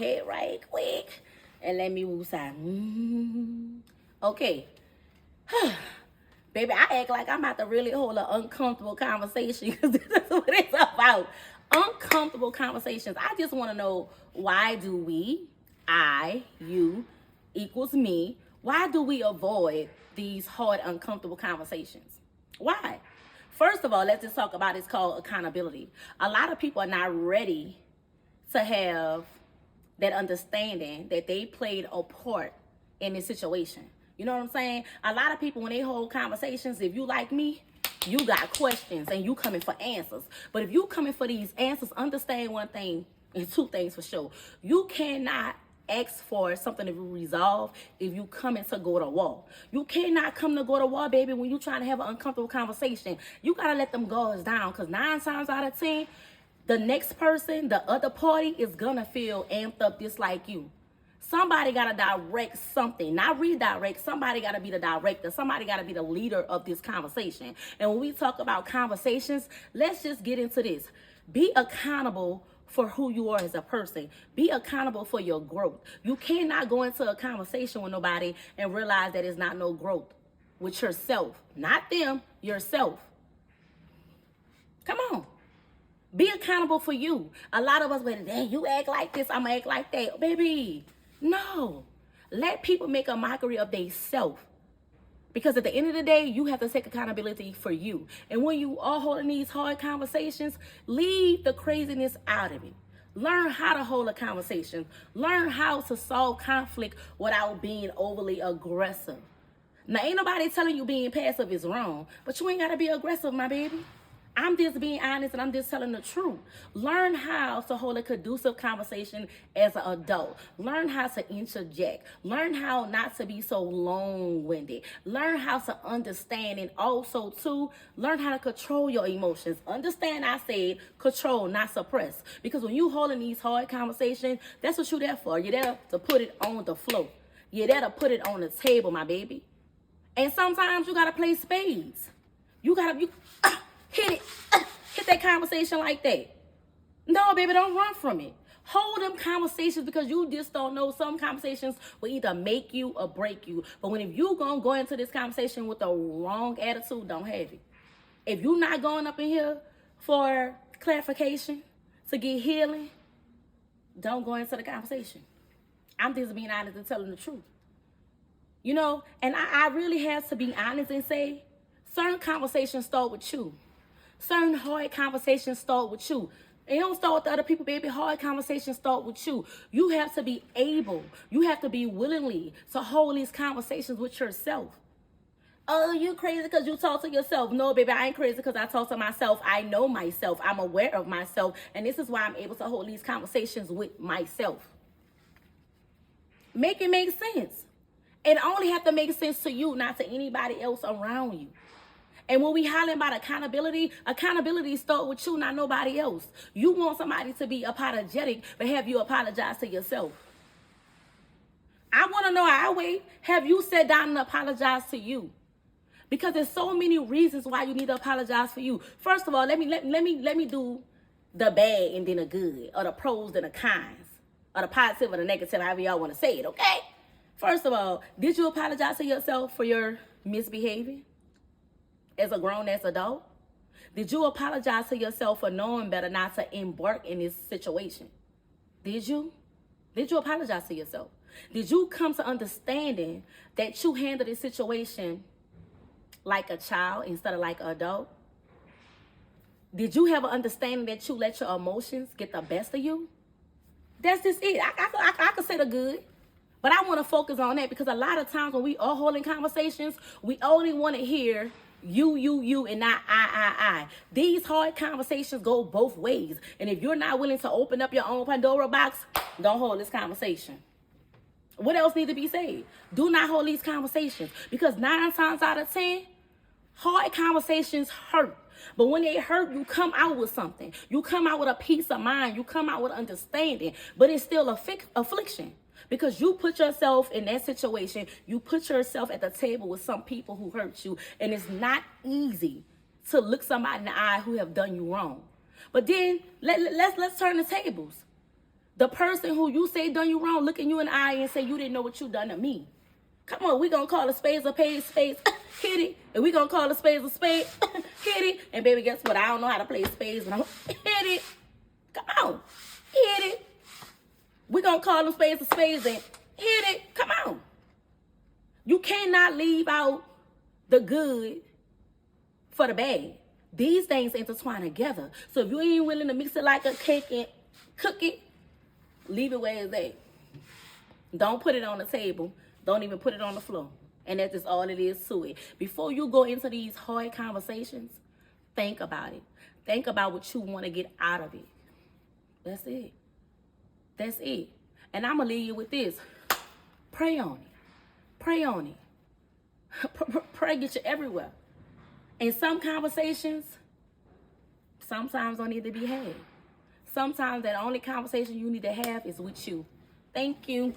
head right quick and let me woo side. Okay. Baby, I act like I'm about to really hold an uncomfortable conversation because this is what it's about. Uncomfortable conversations. I just want to know, why do we, I, you, equals me, why do we avoid these hard, uncomfortable conversations? Why? First of all, let's just talk about it's called accountability. A lot of people are not ready to have that understanding that they played a part in this situation. You know what I'm saying? A lot of people, when they hold conversations, if you like me, you got questions and you coming for answers. But if you coming for these answers, understand one thing and two things for sure. You cannot ask for something to be resolved if you coming to go to war. You cannot come to go to war, baby, when you trying to have an uncomfortable conversation. You got to let them guards down, because 9 times out of 10, the next person, the other party, is going to feel amped up just like you. Somebody got to direct something, not redirect. Somebody got to be the director. Somebody got to be the leader of this conversation. And when we talk about conversations, let's just get into this. Be accountable for who you are as a person. Be accountable for your growth. You cannot go into a conversation with nobody and realize that it's not no growth with yourself. Not them, yourself. Come on. Be accountable for you. A lot of us, but dang, you act like this, I'm going to act like that. Baby, no. Let people make a mockery of themselves. Because at the end of the day, you have to take accountability for you. And when you are holding these hard conversations, leave the craziness out of it. Learn how to hold a conversation. Learn how to solve conflict without being overly aggressive. Now, ain't nobody telling you being passive is wrong, but you ain't got to be aggressive, my baby. I'm just being honest and I'm just telling the truth. Learn how to hold a conducive conversation as an adult. Learn how to interject. Learn how not to be so long-winded. Learn how to understand, and also too, learn how to control your emotions. Understand I said control, not suppress. Because when you holding these hard conversations, that's what you're there for. You're there to put it on the floor. You're there to put it on the table, my baby. And sometimes you got to play spades. You got to... hit it. Hit that conversation like that. No, baby, don't run from it. Hold them conversations, because you just don't know. Some conversations will either make you or break you. But if you going to go into this conversation with the wrong attitude, don't have it. If you're not going up in here for clarification, to get healing, don't go into the conversation. I'm just being honest and telling the truth. You know, and I really have to be honest and say, certain conversations start with you. Certain hard conversations start with you. It don't start with the other people, baby. Hard conversations start with you. You have to be able, you have to be willingly to hold these conversations with yourself. Oh, you crazy because you talk to yourself. No, baby, I ain't crazy because I talk to myself. I know myself. I'm aware of myself. And this is why I'm able to hold these conversations with myself. Make it make sense. It only have to make sense to you, not to anybody else around you. And when we hollering about accountability start with you, not nobody else. You want somebody to be apologetic, but have you apologize to yourself? I want to know, have you sat down and apologized to you? Because there's so many reasons why you need to apologize for you. First of all, let me do the bad and then the good, or the pros and the cons, or the positive and the negative, however y'all want to say it, okay? First of all, did you apologize to yourself for your misbehavior as a grown-ass adult? Did you apologize to yourself for knowing better not to embark in this situation? Did you? Did you apologize to yourself? Did you come to understanding that you handled this situation like a child instead of like an adult? Did you have an understanding that you let your emotions get the best of you? That's just it. I could say the good. But I want to focus on that, because a lot of times when we are holding conversations, we only want to hear you, and not I. These hard conversations go both ways. And if you're not willing to open up your own Pandora box, don't hold this conversation. What else needs to be said? Do not hold these conversations, because 9 times out of 10, hard conversations hurt. But when they hurt, you come out with something. You come out with a peace of mind. You come out with understanding. But it's still affliction. Because you put yourself in that situation. You put yourself at the table with some people who hurt you. And it's not easy to look somebody in the eye who have done you wrong. But then let's turn the tables. The person who you say done you wrong, look in you in the eye and say you didn't know what you done to me. Come on, we gonna call a spade spade, hit it. And we gonna call a spade, hit it. And baby, guess what? I don't know how to play spades, but I'm hit it. Come on, hit it. We gonna call them spades and hit it. Come on. You cannot leave out the good for the bad. These things intertwine together. So if you ain't willing to mix it like a cake and cook it, leave it where it's at. Don't put it on the table. Don't even put it on the floor. And that's just all it is to it. Before you go into these hard conversations, think about it. Think about what you want to get out of it. That's it. That's it. And I'm going to leave you with this. Pray on it. Pray on it. Pray get you everywhere. And some conversations, sometimes don't need to be had. Sometimes that only conversation you need to have is with you. Thank you.